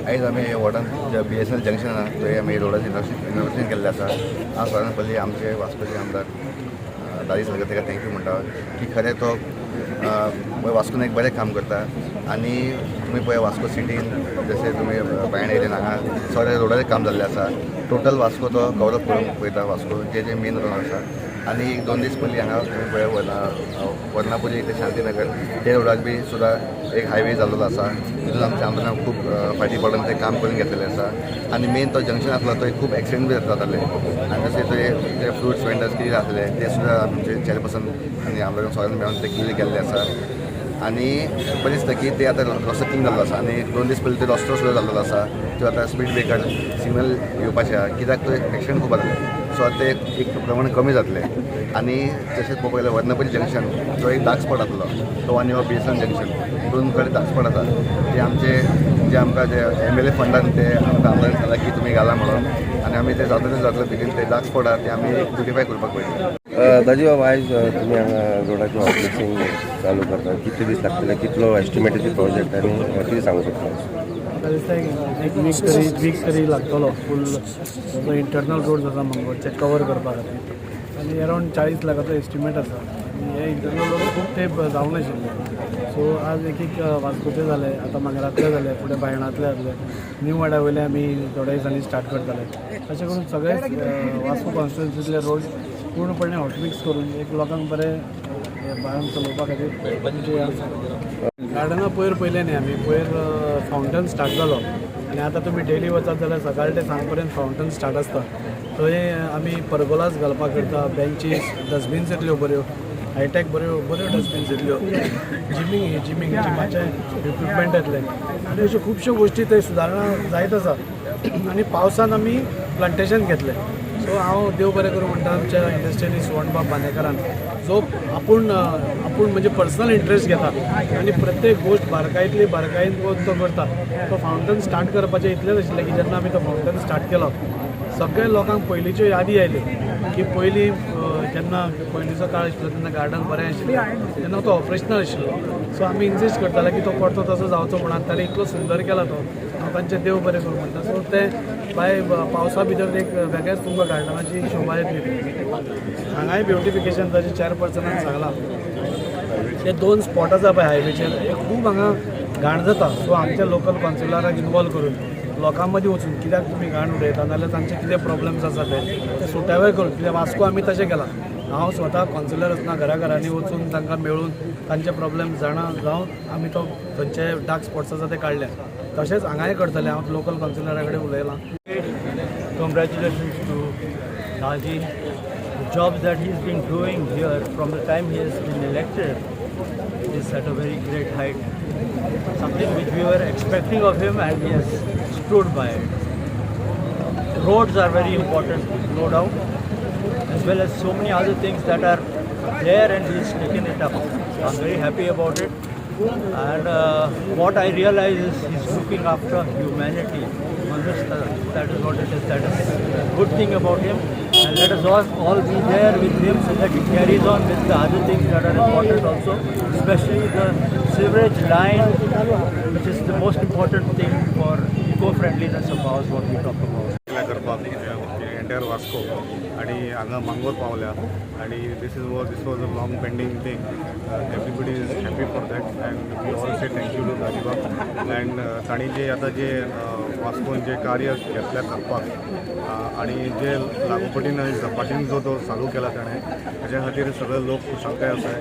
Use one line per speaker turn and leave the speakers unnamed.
आयज आमी वॉर्डान जे BSNL जंक्शन आहा थंय आमी रोडाचें इनॉग्रेशन केल्लें आसा. हांव सगळ्यान पयलीं आमचे वास्कोचे आमदार दारी सारकर ताका थँक्यू म्हणटा की खरें तो वास्कोन एक बरें काम करता. आनी तुमी पळय वास्को सिटीन जशें तुमी बायण एरियन हांगा सगळे रोडाचें काम जाल्लें आसा. टोटल वास्को तो कवरअप करूंक पळयता वास्को जे मेन रोड आसा. आनी 2 दीस पयलीं हांगा तुमी पळय वर्णापुरी ते शांतीनगर ते रोडाक बी सुद्दां एक हायवे जाल्लो आसा. तितून आमच्या आमदारान खूब फाटीं पडून ते काम करून घेतलेलें आसा. आनी मेन तो जंक्शन आसलो थंय खूब एक्सिडेंट बी जाताले. आनी तशें थंय जे फ्रुट्स वेंडर्स कितें आसले ते सुद्दां आमचे चेअरपर्सन आनी आमदारान सगळ्यांनी मेळून ते क्लियर केल्ले आसा. आनी बरें दिसता की ते आतां रस्तो क्लीन जाल्लो आसा. आनी 2 दीस पयलीं तो रस्तो सुद्दां जाल्लो आसा. तो आतां स्पीड ब्रेकर सिग्नल येवपाचें आहा कित्याक थंय एक्सिडेंट खूब जातले. सो ते एक प्रमाण कमी जातले. आनी तशेंच पळयल्यार वर्णापुरी जंक्शन जो एक डार्क स्पॉट आसलो तो आनी हो BSNL जंक्शन 2 कडेन डार्क स्पॉट आसा. ते आमकां जे MLA फंडान ते आमकां आमदारान सांगला की तुमी घाला म्हणून. आनी आमी ते जातले बेगीन ते डार्क स्पॉट आहा ते आमी ब्युटिफाय करपाक पळयता.
दाजी बाबा आयज तुमी हांगा रोडाचें ऑपरेटिंग चालू करता कितले दीस लागतले कितलो एस्टिमेटेड प्रोजेक्ट आनी कितें सांगू शकता?
म्हाका दिसता एक वीक तरी लागतलो फूल जो इंटरनल रोड आसा मंगळूरचे कवर करपा खातीर. आनी अरावंड 40 लाखाचो एस्टिमेट आसा. आनी हे इंटरनल रोड खूब तेंप जावंक नाशिल्ले. सो आज एक वास्कोचे जाले, आतां मांगरांतले जाले, फुडें बायणांतले जातले, न्यू वाड्या वयले आमी थोड्या दिसांनी स्टार्ट करतले. अशें करून सगळे वास्को कॉन्स्टिट्युन्सींतले रोड पूर्णपणे हॉटमिक्स करून एक लोकांक बरें बाळांक चलोवपा खातीर गार्डना पयलें न्ही आमी फावंटन स्टार्ट जालो. आनी आतां तुमी डेली वचत जाल्यार सकाळ ते सांज पर्यंत फावंटन स्टार्ट आसता. थंय आमी परगोलास घालपाक करता, बेंचीस, डस्टबिन्स येतल्यो बऱ्यो, हायटॅक बऱ्यो डस्टबिन्स येतल्यो, जिमाचे इक्विपमेंट येतले. आनी अश्यो खुबश्यो गोश्टी थंय सुदारणा जायत आसा. आनी पावसान आमी प्लांटेशन घेतलें. सो हांव देव बरें करूं म्हणटा आमच्या इंडस्ट्रियलिस्ट सुवणबाब बांदेकरान जो आपूण म्हणजे पर्सनल इंट्रस्ट घेता आनी प्रत्येक गोश्ट बारकायेन तो करता. तो फावंटन स्टार्ट करपाचें इतलेंच आशिल्लें की जेन्ना आमी तो फावंटन स्टार्ट केलो सगळ्या लोकांक पयलींच्यो यादी आयल्यो की पयलीं जेन्ना पयलींचो काळ आशिल्लो तेन्ना गार्डन बरें आशिल्लें तेन्ना तो ऑपरेशनल आशिल्लो. सो आमी इन्सिस्ट करताले की तो परतो तसो जावचो म्हणून ताणें इतलो सुंदर केला तो. हांव तांचें देव बरें करूं म्हणटा. सो ते बाय पावसा भितर एक वेगळेंच तुमकां गार्डनाची शोभा येतली. हांगाय ब्युटिफिकेशन ताचे चेअरपर्सनान सांगलां ते 2 स्पॉट आसा पळय हायवेचेर खूब हांगा घाण जाता. सो आमच्या लोकल कावन्सिलराक इनवॉल्व करून लोकां मदीं वचून कित्याक तुमी घाण उडयता नाजाल्यार तांचे कितें प्रॉब्लेम्स आसा ते सुटावे करून कित्याक वास्को आमी तशें केलां. हांव स्वता कावन्सिलर आसतना घराघरांनी वचून तांकां मेळून तांचे प्रॉब्लेम जावन आमी तो खंयचे डार्क स्पॉट्स आसा ते काडले. तशेंच हांगाय करतले. हांव लोकल कावन्सिलरा कडेन उलयलां.
Congratulations to Daji. The jobs that he's been doing here from the time he has been elected is at a very great height. Something which we were expecting of him and he has stood by it. Roads are very important, no doubt, as well as so many other things that are there and he's taken it up. I'm very happy about it. And what I realize is he's looking after humanity. That is what it is. That is a good thing about him. And let us all be there with him so that he carries on with the other things that are important also, especially the sewerage line, which is the most important thing for eco-friendliness of ours, what we talk about.
करपाक entire Vasco आनी हांगा मांगोर पावल्या आनी this was a long pending thing. Everybody is happy for that and we all say thank you to Dajibab. And तांणी जे आतां जे वास्कोन जे कार्य घेतल्या करपाक आनी जे लागोपाटीन झपाटीन जो तो चालू केला ताणें ताच्या खातीर सगळे लोक खुशालकाय आसाय.